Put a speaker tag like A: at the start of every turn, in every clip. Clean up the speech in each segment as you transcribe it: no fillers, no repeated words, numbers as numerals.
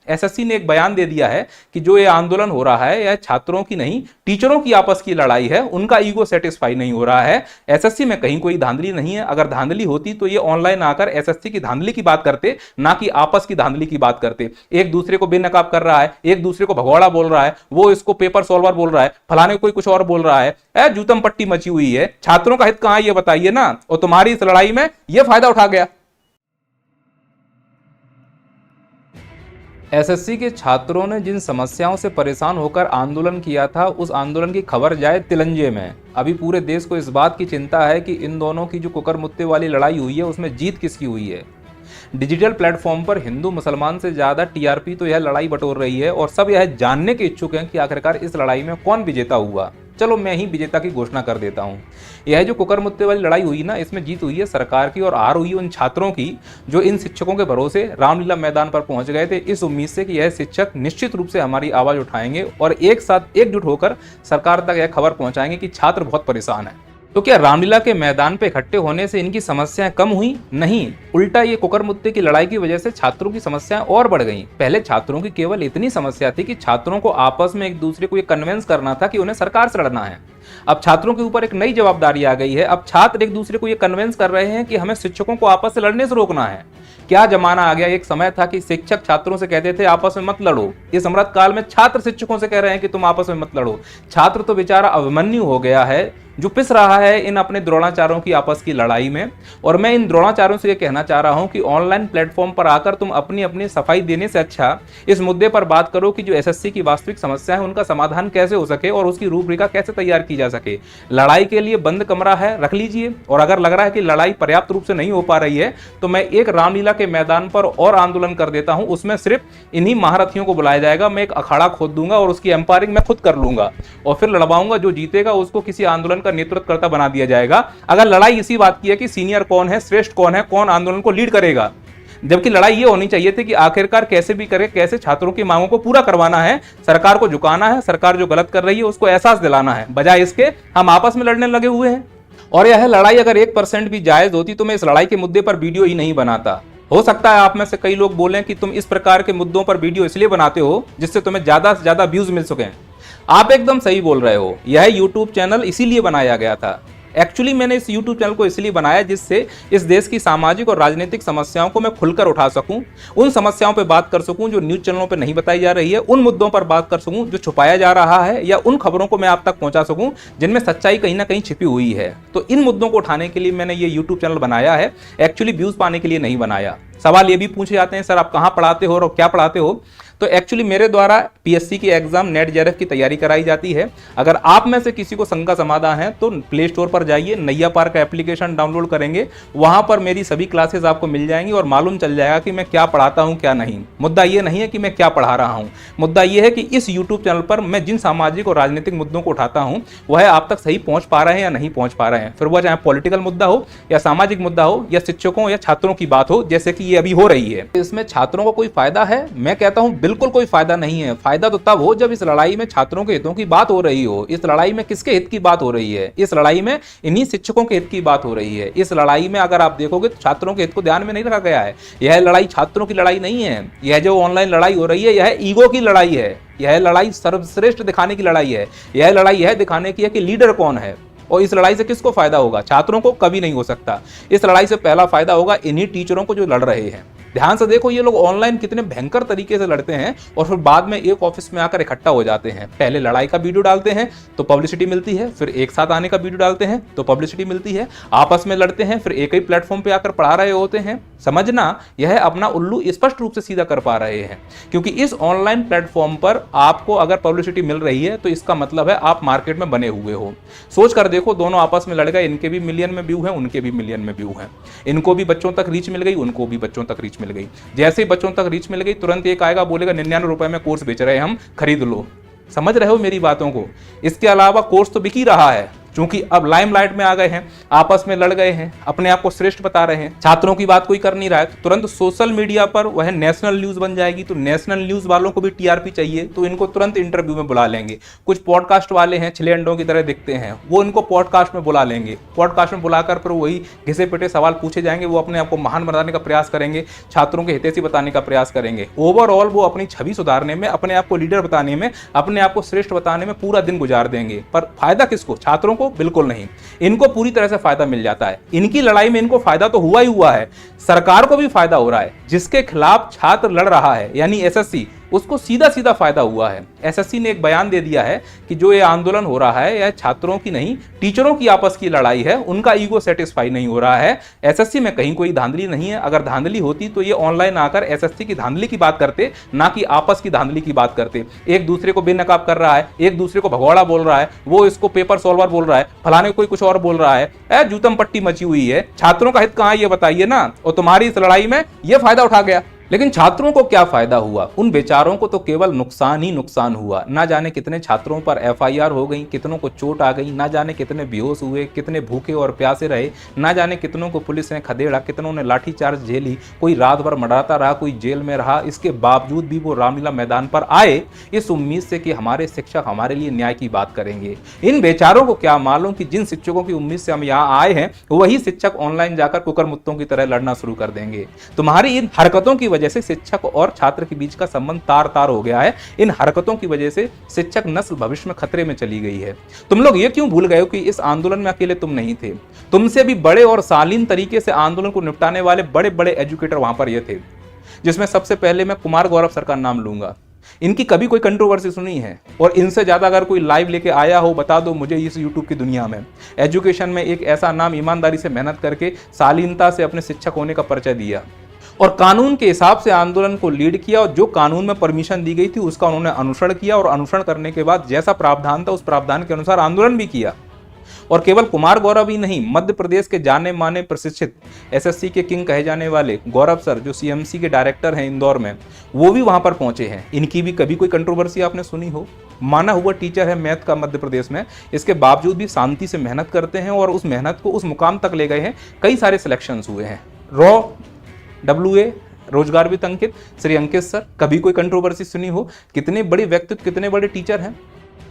A: SSC ने एक बयान दे दिया है कि जो ये आंदोलन हो रहा है यह छात्रों की नहीं टीचरों की आपस की लड़ाई है, उनका ईगो सेटिस्फाई नहीं हो रहा है। एसएससी में कहीं कोई धांधली नहीं है, अगर धांधली होती तो ये ऑनलाइन आकर एसएससी की धांधली की बात करते, ना कि आपस की धांधली की बात करते। एक दूसरे को बेनकाब कर रहा है, एक दूसरे को भगौड़ा बोल रहा है, वो इसको पेपर सॉल्वर बोल रहा है, फलाने कोई कुछ और बोल रहा है, जूतम पट्टी मची हुई है। छात्रों का हित कहां है ये बताइए ना, और तुम्हारी इस लड़ाई में ये फायदा उठा गया। एसएससी के छात्रों ने जिन समस्याओं से परेशान होकर आंदोलन किया था, उस आंदोलन की खबर जाए तिलंजे में। अभी पूरे देश को इस बात की चिंता है कि इन दोनों की जो कुकर मुत्ते वाली लड़ाई हुई है उसमें जीत किसकी हुई है। डिजिटल प्लेटफॉर्म पर हिंदू मुसलमान से ज्यादा टीआरपी तो यह लड़ाई बटोर रही है और सब यह जानने के इच्छुक हैं कि आखिरकार इस लड़ाई में कौन विजेता हुआ। चलो मैं ही विजेता की घोषणा कर देता हूं। यह जो कुकर मुत्ते वाली लड़ाई हुई ना, इसमें जीत हुई है सरकार की और हार हुई उन छात्रों की जो इन शिक्षकों के भरोसे रामलीला मैदान पर पहुंच गए थे, इस उम्मीद से कि यह शिक्षक निश्चित रूप से हमारी आवाज उठाएंगे और एक साथ एकजुट होकर सरकार तक यह खबर पहुंचाएंगे कि छात्र बहुत परेशान है। तो क्या रामलीला के मैदान पे इकट्ठे होने से इनकी समस्याएं कम हुई? नहीं, उल्टा ये कुकर मुत्ते की लड़ाई की वजह से छात्रों की समस्याएं और बढ़ गईं। पहले छात्रों की केवल इतनी समस्या थी कि छात्रों को आपस में एक दूसरे को ये कन्विंस करना था कि उन्हें सरकार से लड़ना है। अब छात्रों के ऊपर एक नई जवाबदारी आ गई है। अब छात्र एक दूसरे को ये कन्विंस कर रहे हैं कि हमें शिक्षकों को आपस से लड़ने से रोकना है। क्या जमाना आ गया, एक समय था कि शिक्षक छात्रों से कहते थे आपस में मत लड़ो। इस अमृत काल में छात्र शिक्षकों से कह रहे हैं कि तुम आपस में मत लड़ो। छात्र तो बेचारा अभिमन्यु हो गया है जो पिस रहा है इन अपने द्रोणाचार्यों की आपस की लड़ाई में। और मैं इन द्रोणाचार्यों से ये कहना चाह रहा हूं कि ऑनलाइन प्लेटफॉर्म पर आकर तुम अपनी अपनी सफाई देने से अच्छा इस मुद्दे पर बात करो कि जो एसएससी की वास्तविक समस्या है उनका समाधान कैसे हो सके और उसकी रूपरेखा कैसे तैयार की जा सके। लड़ाई के लिए बंद कमरा है, रख लीजिए, और अगर लग रहा है कि लड़ाई पर्याप्त रूप से नहीं हो पा रही है तो मैं एक रामलीला के मैदान पर और आंदोलन कर देता हूं। उसमें सिर्फ इन्हीं महारथियों को बुलाया जाएगा, मैं एक अखाड़ा खोद दूंगा और उसकी एम्पायरिंग मैं खुद कर लूंगा और फिर लड़वाऊंगा। जो जीतेगा उसको किसी आंदोलन का नेतृत्वकर्ता बना दिया जाएगा। अगर लड़ाई इसी बात की है कि सीनियर कौन है, श्रेष्ठ कौन है, कौन आंदोलन को लीड करेगा, जबकि लड़ाई ये होनी चाहिए थी कि आखिरकार कैसे भी करे, कैसे छात्रों की मांगों को पूरा करवाना है, सरकार को झुकाना है, सरकार जो गलत कर रही है उसको एहसास दिलाना है। बजाय इसके हम आपस में लड़ने लगे हुए हैं। और यह लड़ाई अगर 1% भी जायज होती तो मैं इस लड़ाई के मुद्दे पर वीडियो ही नहीं बनाता। हो सकता है आप में से कई लोग बोलें कि तुम इस प्रकार के मुद्दों पर वीडियो इसलिए बनाते हो जिससे तुम्हें ज्यादा से ज्यादा व्यूज मिल सकें। आप एकदम सही बोल रहे हो। यह यूट्यूब चैनल इसीलिए बनाया गया था। एक्चुअली मैंने इस YouTube चैनल को इसलिए बनाया जिससे इस देश की सामाजिक और राजनीतिक समस्याओं को मैं खुलकर उठा सकूं, उन समस्याओं पर बात कर सकूं जो न्यूज चैनलों पर नहीं बताई जा रही है, उन मुद्दों पर बात कर सकूं जो छुपाया जा रहा है, या उन खबरों को मैं आप तक पहुंचा सकूं जिनमें सच्चाई कहीं ना कहीं छिपी हुई है। तो इन मुद्दों को उठाने के लिए मैंने ये YouTube चैनल बनाया है, एक्चुअली व्यूज पाने के लिए नहीं बनाया। सवाल ये भी पूछे जाते हैं सर आप कहाँ पढ़ाते हो और क्या पढ़ाते हो, तो एक्चुअली मेरे द्वारा पीएससी की एग्जाम नेट जेआरएफ की तैयारी कराई जाती है। अगर आप में से किसी को शंका समाधान है तो प्ले स्टोर पर जाइए, नैया पार का एप्लीकेशन डाउनलोड करेंगे, वहां पर मेरी सभी क्लासेस आपको मिल जाएंगी और मालूम चल जाएगा कि मैं क्या पढ़ाता हूं क्या नहीं। मुद्दा ये नहीं है कि मैं क्या पढ़ा रहा हूं, मुद्दा ये है कि इस यूट्यूब चैनल पर मैं जिन सामाजिक और राजनीतिक मुद्दों को उठाता हूं वह आप तक सही पहुंच पा रहे हैं या नहीं पहुंच पा रहे हैं। फिर वह चाहे पॉलिटिकल मुद्दा हो या सामाजिक मुद्दा हो या शिक्षकों या छात्रों की बात हो जैसे कि ये अभी हो रही है। इसमें छात्रों को कोई फायदा है? मैं कहता हूं बिल्कुल कोई फायदा नहीं है। फायदा तो तब हो जब इस लड़ाई में छात्रों के हितों की बात हो रही हो। इस लड़ाई में किसके हित की बात हो रही है? इस लड़ाई में इन्हीं शिक्षकों के हित की बात हो रही है। इस लड़ाई में अगर आप देखोगे तो छात्रों के हित को ध्यान में नहीं रखा गया है। यह लड़ाई छात्रों की लड़ाई नहीं है। यह जो ऑनलाइन लड़ाई हो रही है यह ईगो की लड़ाई है। यह लड़ाई सर्वश्रेष्ठ दिखाने की लड़ाई है। यह लड़ाई यह दिखाने की है कि लीडर कौन है। और इस लड़ाई से किसको फायदा होगा? छात्रों को कभी नहीं हो सकता। इस लड़ाई से पहला फायदा होगा इन्हीं टीचरों को जो लड़ रहे हैं। ध्यान से देखो ये लोग ऑनलाइन कितने भयंकर तरीके से लड़ते हैं और फिर बाद में एक ऑफिस में आकर इकट्ठा हो जाते हैं। पहले लड़ाई का वीडियो डालते हैं तो पब्लिसिटी मिलती है, फिर एक साथ आने का वीडियो डालते हैं तो पब्लिसिटी मिलती है, आपस में लड़ते हैं, फिर एक ही प्लेटफॉर्म पे आकर पढ़ा रहे होते हैं। समझना, यह अपना उल्लू स्पष्ट रूप से सीधा कर पा रहे हैं, क्योंकि इस ऑनलाइन प्लेटफॉर्म पर आपको अगर पब्लिसिटी मिल रही है तो इसका मतलब है आप मार्केट में बने हुए हो। सोच कर देखो, दोनों आपस में लड़ गए, इनके भी मिलियन में व्यू है, उनके भी मिलियन में व्यू है, इनको भी बच्चों तक रीच मिल गई, उनको भी बच्चों तक रीच मिल गई। जैसे ही बच्चों तक रीच मिल गई तुरंत एक आएगा बोलेगा 99 रुपए में कोर्स बेच रहे हैं हम, खरीद लो। समझ रहे हो मेरी बातों को? इसके अलावा कोर्स तो बिक ही रहा है, चूंकि अब लाइमलाइट में आ गए हैं, आपस में लड़ गए हैं, अपने आप को श्रेष्ठ बता रहे हैं, छात्रों की बात कोई कर नहीं रहा है, तो तुरंत सोशल मीडिया पर वह नेशनल न्यूज बन जाएगी। तो नेशनल न्यूज वालों को भी टीआरपी चाहिए, तो इनको तुरंत इंटरव्यू में बुला लेंगे। कुछ पॉडकास्ट वाले हैं, छिले अंडों की तरह दिखते हैं, वो इनको पॉडकास्ट में बुला लेंगे। पॉडकास्ट में बुलाकर फिर वही घिसे पिटे सवाल पूछे जाएंगे, वो अपने आप को महान बनाने का प्रयास करेंगे, छात्रों के हितैषी बताने का प्रयास करेंगे। ओवरऑल वो अपनी छवि सुधारने में, अपने आप को लीडर बताने में, अपने आप को श्रेष्ठ बताने में पूरा दिन गुजार देंगे। पर फायदा किसको? छात्रों को? बिल्कुल नहीं। इनको पूरी तरह से फायदा मिल जाता है। इनकी लड़ाई में इनको फायदा तो हुआ ही हुआ है, सरकार को भी फायदा हो रहा है। जिसके खिलाफ छात्र लड़ रहा है यानी एसएससी, उसको सीधा सीधा फायदा हुआ है। एसएससी ने एक बयान दे दिया है कि जो ये आंदोलन हो रहा है यह छात्रों की नहीं, टीचरों की आपस की लड़ाई है, उनका ईगो सेटिस्फाई नहीं हो रहा है। एसएससी में कहीं कोई धांधली नहीं है। अगर धांधली होती तो ये ऑनलाइन आकर एसएससी की धांधली की बात करते, ना कि आपस की धांधली की बात करते। एक दूसरे को बेनकाब कर रहा है, एक दूसरे को भगौड़ा बोल रहा है, वो इसको पेपर सॉल्वर बोल रहा है, फलाने कोई कुछ और बोल रहा है, जूतम पट्टी मची हुई है। छात्रों का हित कहां है ये बताइए ना। और तुम्हारी इस लड़ाई में ये फायदा उठा गया। लेकिन छात्रों को क्या फायदा हुआ? उन बेचारों को तो केवल नुकसान ही नुकसान हुआ। ना जाने कितने छात्रों पर एफआईआर हो गई, कितनों को चोट आ गई, ना जाने कितने बेहोश हुए, कितने भूखे और प्यासे रहे, ना जाने कितनों को पुलिस ने खदेड़ा, कितनों ने लाठीचार्ज झेली, कोई रात भर मराता रहा, कोई जेल में रहा। इसके बावजूद भी वो रामलीला मैदान पर आए इस उम्मीद से कि हमारे शिक्षक हमारे लिए न्याय की बात करेंगे। इन बेचारों को क्या मालूम कि जिन शिक्षकों की उम्मीद से हम यहाँ आए हैं वही शिक्षक ऑनलाइन जाकर कुकर मुत्तों की तरह लड़ना शुरू कर देंगे। तुम्हारी इन हरकतों की वजह से शिक्षक और छात्र के बीच का संबंध तार तार हो गया है। इन हरकतों की वजह से शिक्षक नस्ल भविष्य में खतरे में चली गई है। तुम लोग ये क्यों भूल गए हो कि इस आंदोलन में अकेले तुम नहीं थे? तुमसे भी बड़े और शालीन तरीके से आंदोलन को निपटाने वाले बड़े बड़े एजुकेटर वहां पर ये थे, जिसमें सबसे पहले मैं कुमार गौरव सर का नाम लूंगा। इनकी कभी कोई कंट्रोवर्सी सुनी है? और इनसे ज्यादा अगर कोई लाइव लेके आया हो बता दो मुझे इस यूट्यूब की दुनिया में। एजुकेशन में एक ऐसा नाम ईमानदारी से मेहनत करके शालीनता से अपने शिक्षक होने का परिचय दिया और कानून के हिसाब से आंदोलन को लीड किया, और जो कानून में परमिशन दी गई थी उसका उन्होंने अनुसरण किया, और अनुसरण करने के बाद जैसा प्रावधान था उस प्रावधान के अनुसार आंदोलन भी किया। और केवल कुमार गौरव ही नहीं, मध्य प्रदेश के जाने माने प्रशिक्षित एसएससी के किंग कहे जाने वाले गौरव सर जो सीएमसी के डायरेक्टर हैं इंदौर में, वो भी वहां पर पहुंचे हैं। इनकी भी कभी कोई कंट्रोवर्सी आपने सुनी हो? माना हुआ टीचर है मैथ का मध्य प्रदेश में, इसके बावजूद भी शांति से मेहनत करते हैं और उस मेहनत को उस मुकाम तक ले गए हैं। कई सारे सिलेक्शन हुए हैं। रॉ WA रोजगार वित्त अंकित श्री अंकित सर, कभी कोई कंट्रोवर्सी सुनी हो? कितने बड़े व्यक्तित्व, कितने बड़े टीचर हैं।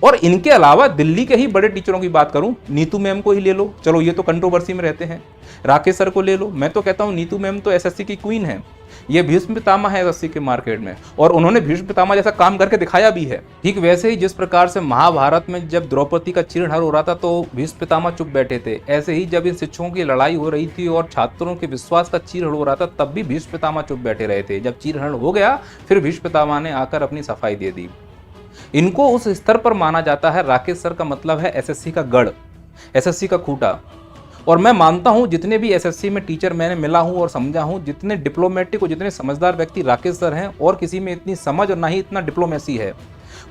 A: और इनके अलावा दिल्ली के ही बड़े टीचरों की बात करूं, नीतू मैम को ही ले लो, चलो ये तो कंट्रोवर्सी में रहते हैं। राकेश सर को ले लो, मैं तो कहता हूं नीतू मैम तो एसएससी की क्वीन है। ये भीष्म पितामह है एसएससी के मार्केट में, और उन्होंने भीष्म पितामह जैसा काम करके दिखाया भी है। ठीक वैसे ही जिस प्रकार से महाभारत में जब द्रौपदी का चीरहरण हो रहा था तो भीष्म पितामह चुप बैठे थे, ऐसे ही जब इन शिक्षकों की लड़ाई हो रही थी और छात्रों के विश्वास का चीरहरण हो रहा था तब भी भीष्म पितामह चुप बैठे रहे थे। जब चीरहरण हो गया फिर भीष्म पितामह ने आकर अपनी सफाई दे दी। इनको उस स्तर पर माना जाता है। राकेश सर का मतलब है एसएससी का गढ़, एसएससी का खूंटा। और मैं मानता हूं जितने भी एसएससी में टीचर मैंने मिला हूं और समझा हूं, जितने डिप्लोमेटिक और जितने समझदार व्यक्ति राकेश सर हैं, और किसी में इतनी समझ और ना ही इतना डिप्लोमेसी है।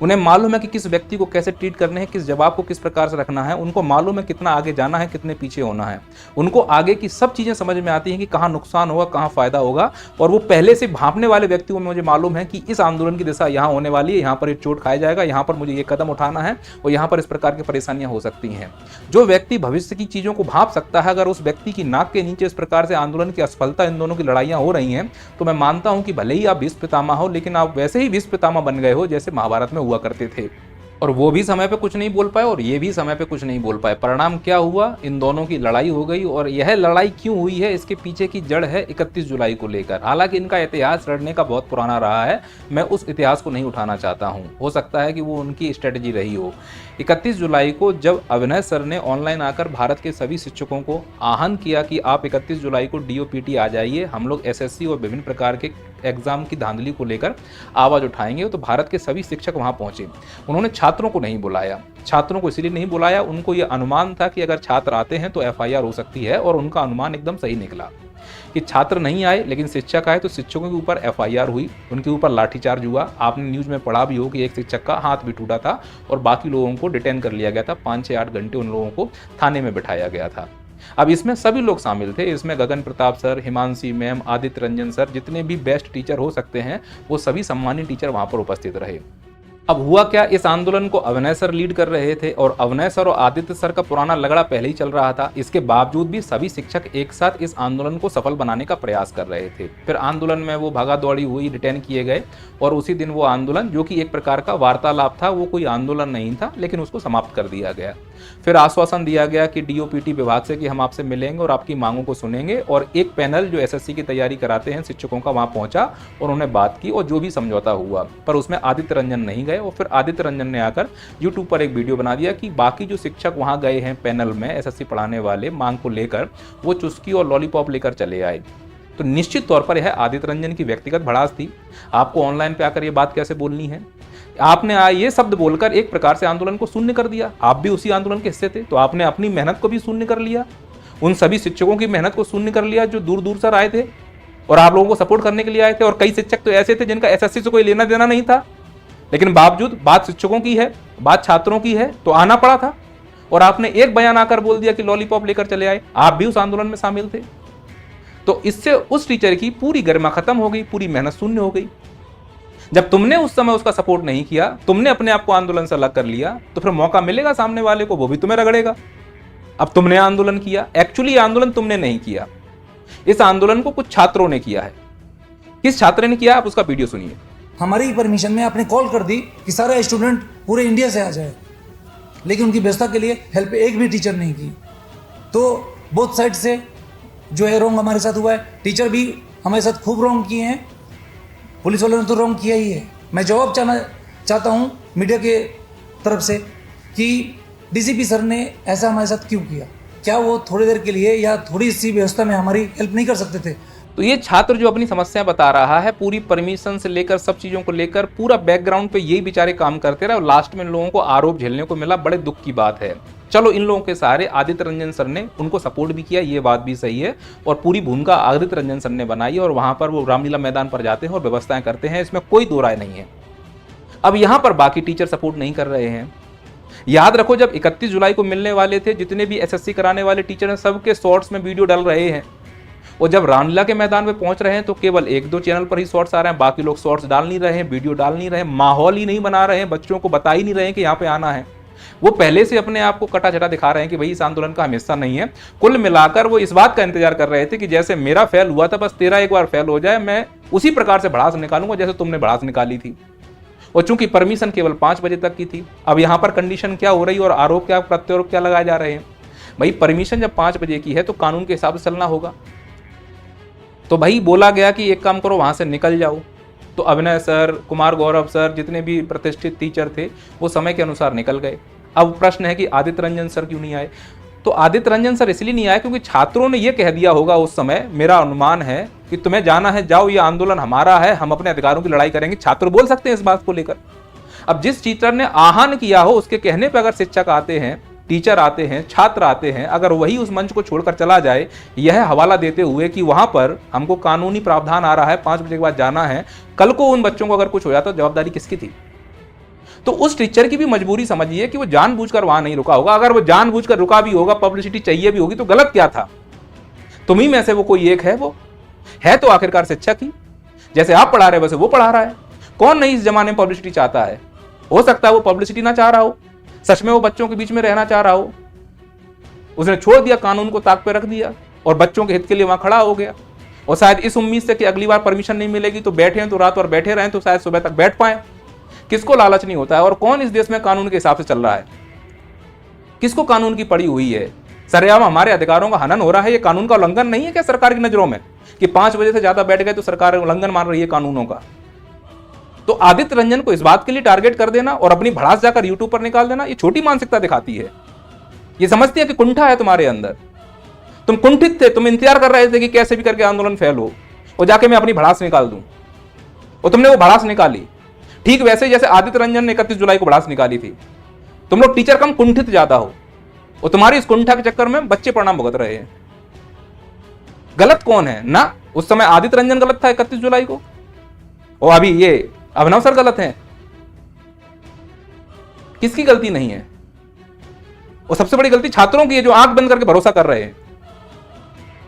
A: उन्हें मालूम है कि किस व्यक्ति को कैसे ट्रीट करने हैं, किस जवाब को किस प्रकार से रखना है। उनको मालूम है कितना आगे जाना है, कितने पीछे होना है। उनको आगे की सब चीज़ें समझ में आती हैं कि कहाँ नुकसान होगा, कहाँ फायदा होगा। और वो पहले से भांपने वाले व्यक्तियों में मुझे मालूम है कि इस आंदोलन की दिशा यहाँ होने वाली है, यहाँ पर एक चोट खाया जाएगा, यहाँ पर मुझे ये कदम उठाना है और यहाँ पर इस प्रकार की परेशानियाँ हो सकती हैं। जो व्यक्ति भविष्य की चीज़ों को भांप सकता है, अगर उस व्यक्ति की नाक के नीचे इस प्रकार से आंदोलन की असफलता, इन दोनों की लड़ाइयाँ हो रही हैं, तो मैं मानता हूँ कि भले ही आप भीष्म पितामह हो, लेकिन आप वैसे ही भीष्म पितामह बन गए हो जैसे महाभारत में हुआ करते थे। और वो भी समय पे कुछ नहीं बोल पाए और ये भी समय पे कुछ नहीं बोल पाए। परिणाम क्या हुआ? इन दोनों की लड़ाई हो गई। और यह लड़ाई क्यों हुई है, इसके पीछे की जड़ है 31 जुलाई को लेकर। हालांकि इनका इतिहास लड़ने का बहुत पुराना रहा है, मैं उस इतिहास को नहीं उठाना चाहता हूँ। हो सकता है कि वो उनकी स्ट्रेटजी रही हो। 31 जुलाई को जब अभिनय सर ने ऑनलाइन आकर भारत के सभी शिक्षकों को आह्वान किया कि आप 31 जुलाई को DOPT आ जाइए, हम लोग SSC और विभिन्न प्रकार के एग्जाम की धांधली को लेकर आवाज़ उठाएंगे, तो भारत के सभी शिक्षक वहां पहुंचे। उन्होंने छात्रों को नहीं बुलाया। छात्रों को इसलिए नहीं बुलाया, उनको यह अनुमान था कि अगर छात्र आते हैं तो FIR हो सकती है, और उनका अनुमान एकदम सही निकला कि छात्र नहीं आए लेकिन शिक्षक आए, तो शिक्षकों के ऊपर FIR हुई, उनके ऊपर लाठीचार्ज हुआ। आपने न्यूज़ में पढ़ा भी हो कि एक शिक्षक का हाथ भी टूटा था और बाकी लोगों को डिटेन कर लिया गया था। 5 से 8 घंटे उन लोगों को थाने में बिठाया गया था। अब इसमें सभी लोग शामिल थे। इसमें Gagan Pratap sir, Himanshi ma'am, Aditya Ranjan sir, जितने भी बेस्ट टीचर हो सकते हैं वो सभी सम्मानित टीचर वहाँ पर उपस्थित रहे। अब हुआ क्या, इस आंदोलन को अविनय सर लीड कर रहे थे और अविनय सर और आदित्य सर का पुराना लगड़ा पहले ही चल रहा था। इसके बावजूद भी सभी शिक्षक एक साथ इस आंदोलन को सफल बनाने का प्रयास कर रहे थे। फिर आंदोलन में वो भागा दौड़ी हुई, डिटेन किए गए और उसी दिन वो आंदोलन, जो कि एक प्रकार का वार्तालाप था, वो कोई आंदोलन नहीं था, लेकिन उसको समाप्त कर दिया गया। फिर आश्वासन दिया गया कि डीओपीटी विभाग से कि हम आपसे मिलेंगे और आपकी मांगों को सुनेंगे, और एक पैनल जो एसएससी की तैयारी कराते हैं शिक्षकों का वहां पहुंचा और उन्होंने बात की और जो भी समझौता हुआ, पर उसमें आदित्य रंजन नहीं गए। और फिर आदित्य रंजन ने आकर यूट्यूब पर एक वीडियो बना दिया कि बाकी जो शिक्षक वहां गए हैं पैनल में एसएससी पढ़ाने वाले, मांग को लेकर वो चुस्की और लॉलीपॉप लेकर चले आए। तो निश्चित तौर पर यह आदित्य रंजन की व्यक्तिगत भड़ास थी। आपको ऑनलाइन पे आकर ये बात कैसे बोलनी है? आपने ये शब्द बोलकर एक प्रकार से आंदोलन को शून्य कर दिया। आप भी उसी आंदोलन के हिस्से थे, तो आपने अपनी मेहनत को भी शून्य कर लिया, उन सभी शिक्षकों की मेहनत को शून्य कर लिया जो दूर दूर से आए थे और आप लोगों को सपोर्ट करने के लिए आए थे। और कई शिक्षक तो ऐसे थे जिनका एसएससी से कोई लेना देना नहीं था, लेकिन बावजूद बात शिक्षकों की है, बात छात्रों की है, तो आना पड़ा था। और आपने एक बयान आकर बोल दिया कि लॉलीपॉप लेकर चले आए। आप भी उस आंदोलन में शामिल थे, तो इससे उस टीचर की पूरी गरिमा खत्म हो गई, पूरी मेहनत शून्य हो गई। जब तुमने उस समय उसका सपोर्ट नहीं किया, तुमने अपने आप को आंदोलन से अलग कर लिया, तो फिर मौका मिलेगा सामने वाले को, वो भी तुम्हें रगड़ेगा। अब तुमने आंदोलन किया, एक्चुअली आंदोलन तुमने नहीं किया, इस आंदोलन को कुछ छात्रों ने किया है। किस छात्र ने किया, आप उसका वीडियो सुनिए।
B: हमारी परमिशन में आपने कॉल कर दी कि सारे स्टूडेंट पूरे इंडिया से आ जाए, लेकिन उनकी व्यवस्था के लिए हेल्प एक भी टीचर नहीं की। तो बोथ साइड से जो है रॉन्ग हमारे साथ हुआ है। टीचर भी हमारे साथ खूब रॉन्ग किए हैं, पुलिस वालों ने तो रॉन्ग किया ही है। मैं जवाब चाहता हूँ मीडिया के तरफ से कि डीसीपी सर ने ऐसा हमारे साथ क्यों किया? क्या वो थोड़ी देर के लिए या थोड़ी सी व्यवस्था में हमारी हेल्प नहीं कर सकते थे?
A: तो ये छात्र जो अपनी समस्या बता रहा है, पूरी परमिशन से लेकर सब चीज़ों को लेकर पूरा बैकग्राउंड पे यही बेचारे काम करते रहे और लास्ट में इन लोगों को आरोप झेलने को मिला। बड़े दुख की बात है। चलो, इन लोगों के सहारे आदित्य रंजन सर ने उनको सपोर्ट भी किया, ये बात भी सही है, और पूरी भूमिका आदित्य रंजन सर ने बनाई और वहां पर वो रामलीला मैदान पर जाते हैं और व्यवस्थाएं करते हैं, इसमें कोई दो राय नहीं है। अब यहाँ पर बाकी टीचर सपोर्ट नहीं कर रहे हैं। याद रखो, जब 31 जुलाई को मिलने वाले थे, जितने भी एसएससी कराने वाले टीचर हैं, सबके शॉर्ट्स में वीडियो डाल रहे हैं, और जब रामलीला के मैदान में पहुंच रहे हैं तो केवल 1-2 चैनल पर ही शॉर्ट्स आ रहे हैं, बाकी लोग शॉर्ट्स डाल नहीं रहे हैं, वीडियो डाल नहीं रहे हैं, माहौल ही नहीं बना रहे हैं, बच्चों को बता ही नहीं रहे हैं कि यहाँ पे आना है। वो पहले से अपने आप को कटा चटा दिखा रहे हैं कि भाई इस आंदोलन का हम हिस्सा नहीं है। कुल मिलाकर वो इस बात का इंतजार कर रहे थे कि जैसे मेरा फेल हुआ था, बस तेरा एक बार फेल हो जाए, मैं उसी प्रकार से भड़ास निकालूंगा जैसे तुमने भड़ास निकाली थी। और चूंकि परमिशन केवल 5 बजे तक की थी, अब यहाँ पर कंडीशन क्या हो रही और आरोप क्या, प्रत्यारोप क्या लगाए जा रहे हैं? भाई परमिशन जब 5 बजे की है तो कानून के हिसाब से चलना होगा। तो भाई बोला गया कि एक काम करो, वहां से निकल जाओ। तो अविनय सर, कुमार गौरव सर, जितने भी प्रतिष्ठित टीचर थे वो समय के अनुसार निकल गए। अब प्रश्न है कि आदित्य रंजन सर क्यों नहीं आए? तो आदित्य रंजन सर इसलिए नहीं आए क्योंकि छात्रों ने यह कह दिया होगा उस समय, मेरा अनुमान है, कि तुम्हें जाना है जाओ, ये आंदोलन हमारा है, हम अपने अधिकारों की लड़ाई करेंगे। छात्र बोल सकते हैं इस बात को लेकर। अब जिस टीचर ने आह्वान किया हो उसके कहने पर अगर शिक्षक आते हैं, टीचर आते हैं, छात्र आते हैं, अगर वही उस मंच को छोड़कर चला जाए, यह हवाला देते हुए कि वहां पर हमको कानूनी प्रावधान आ रहा है, 5 बजे के बाद जाना है, कल को उन बच्चों को अगर कुछ हो जाता तो जवाबदारी किसकी थी? तो उस टीचर की भी मजबूरी समझिए कि वो जानबूझकर वहां नहीं रुका होगा। अगर वो जानबूझकर रुका भी होगा, पब्लिसिटी चाहिए भी होगी, तो गलत क्या था? तुम्ही में से वो कोई एक है, वो है तो आखिरकार शिक्षक ही। जैसे आप पढ़ा रहे वैसे वो पढ़ा रहा है। कौन नहीं इस जमाने में पब्लिसिटी चाहता है? हो सकता है वो पब्लिसिटी ना चाह रहा हो, सच में वो बच्चों के बीच में रहना चाह रहा हो। उसने छोड़ दिया, कानून को ताक पे रख दिया और बच्चों के हित के लिए वहां खड़ा हो गया, और शायद इस उम्मीद से कि अगली बार परमिशन नहीं मिलेगी तो बैठे हैं तो रात भर बैठे रहें तो शायद सुबह तक बैठ पाए। किसको लालच नहीं होता है? और कौन इस देश में कानून के हिसाब से चल रहा है? किसको कानून की पड़ी हुई है? सरेआम हमारे अधिकारों का हनन हो रहा है। ये कानून का उल्लंघन नहीं है क्या सरकार की नजरों में कि 5 बजे से ज्यादा बैठ गए तो सरकार उल्लंघन मान रही है कानूनों का? तो आदित्य रंजन को इस बात के लिए टारगेट कर देना और अपनी भड़ास जाकर यूट्यूब पर निकाल देना, ये छोटी मानसिकता दिखाती है। ये समझती है कि कुंठा है तुम्हारे अंदर, तुम कुंठित थे, तुम इंतजार कर रहे थे कि कैसे भी करके आंदोलन फैल हो और जाके मैं अपनी भड़ास निकाल दूं, और तुमने वो भड़ास निकाली। ठीक वैसे जैसे आदित्य रंजन ने 31 जुलाई को भड़ास निकाली थी। तुम लोग टीचर कम कुंठित ज्यादा हो, और तुम्हारी इस कुंठा के चक्कर में बच्चे परिणाम भुगत रहे हैं। गलत कौन है ना? उस समय आदित्य रंजन गलत था 31 जुलाई को, और अभी ये अभिनव सर गलत हैं। किसकी गलती नहीं है? और सबसे बड़ी गलती छात्रों की है जो आंख बंद करके भरोसा कर रहे हैं।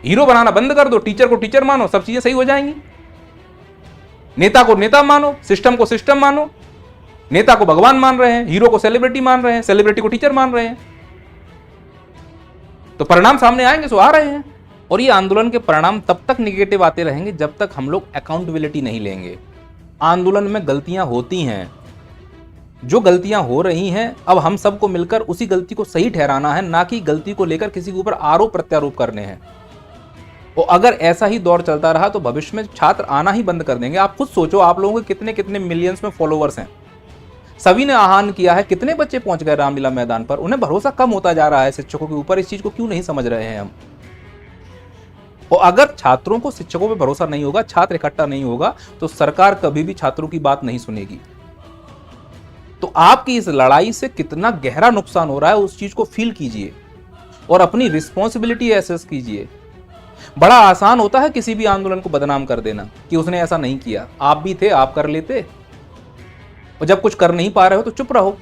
A: हीरो बनाना बंद कर दो, टीचर को टीचर मानो, सब चीजें सही हो जाएंगी। नेता को नेता मानो, सिस्टम को सिस्टम मानो, नेता को भगवान मान रहे हैं, हीरो को सेलिब्रिटी मान रहे हैं, सेलिब्रिटी को टीचर मान रहे हैं। तो परिणाम सामने आएंगे, सो आ रहे हैं। और ये आंदोलन के परिणाम तब तक निगेटिव आते रहेंगे जब तक हम लोग अकाउंटेबिलिटी नहीं लेंगे। आंदोलन में गलतियां होती हैं, जो गलतियां हो रही हैं अब हम सबको मिलकर उसी गलती को सही ठहराना है, ना कि गलती को लेकर किसी के ऊपर आरोप प्रत्यारोप करने हैं। और अगर ऐसा ही दौर चलता रहा तो भविष्य में छात्र आना ही बंद कर देंगे। आप खुद सोचो, आप लोगों के कितने कितने मिलियंस में फॉलोअर्स हैं। सभी ने आह्वान किया है, कितने बच्चे पहुंच गए रामलीला मैदान पर। उन्हें भरोसा कम होता जा रहा है शिक्षकों के ऊपर। इस चीज को क्यों नहीं समझ रहे हैं हम? और अगर छात्रों को शिक्षकों पर भरोसा नहीं होगा, छात्र इकट्ठा नहीं होगा, तो सरकार कभी भी छात्रों की बात नहीं सुनेगी। तो आपकी इस लड़ाई से कितना गहरा नुकसान हो रहा है उस चीज को फील कीजिए और अपनी रिस्पॉन्सिबिलिटी एसेस कीजिए। बड़ा आसान होता है किसी भी आंदोलन को बदनाम कर देना कि उसने ऐसा नहीं किया, आप भी थे, आप कर लेते। और जब कुछ कर नहीं पा रहे हो तो चुप रहो।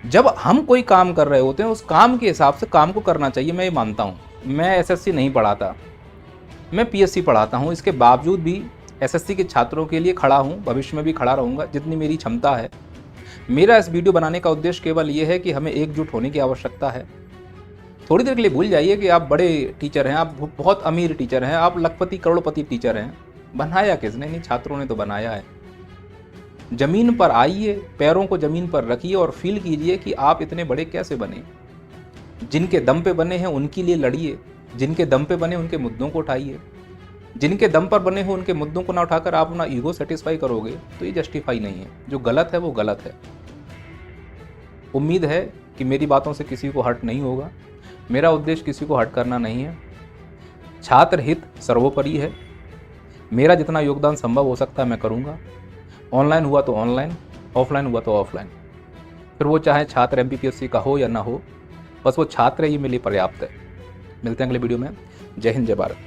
A: जब हम कोई काम कर रहे होते हैं उस काम के हिसाब से काम को करना चाहिए। मैं ये मानता हूं। मैं एसएससी नहीं पढ़ाता, मैं पीएससी पढ़ाता हूं। इसके बावजूद भी एसएससी के छात्रों के लिए खड़ा हूं, भविष्य में भी खड़ा रहूंगा जितनी मेरी क्षमता है। मेरा इस वीडियो बनाने का उद्देश्य केवल ये है कि हमें एकजुट होने की आवश्यकता है। थोड़ी देर के लिए भूल जाइए कि आप बड़े टीचर हैं, आप बहुत अमीर टीचर हैं, आप लखपति करोड़पति टीचर हैं। बनाया किसने? नहीं, छात्रों ने तो बनाया है। जमीन पर आइए, पैरों को जमीन पर रखिए और फील कीजिए कि आप इतने बड़े कैसे बने। जिनके दम पे बने हैं उनके लिए लड़िए, जिनके दम पे बने उनके मुद्दों को उठाइए। जिनके दम पर बने हो उनके मुद्दों को ना उठाकर आप अपना ईगो सेटिस्फाई करोगे तो ये जस्टिफाई नहीं है। जो गलत है वो गलत है। उम्मीद है कि मेरी बातों से किसी को हर्ट नहीं होगा। मेरा उद्देश्य किसी को हर्ट करना नहीं है। छात्र हित सर्वोपरि है। मेरा जितना योगदान संभव हो सकता है मैं करूँगा। ऑनलाइन हुआ तो ऑनलाइन, ऑफलाइन हुआ तो ऑफलाइन। फिर वो चाहे छात्र एमपीपीएससी का हो या ना हो, बस वो छात्र है, ये मेरे लिए पर्याप्त है। मिलते हैं अगले वीडियो में। जय हिंद, जय भारत।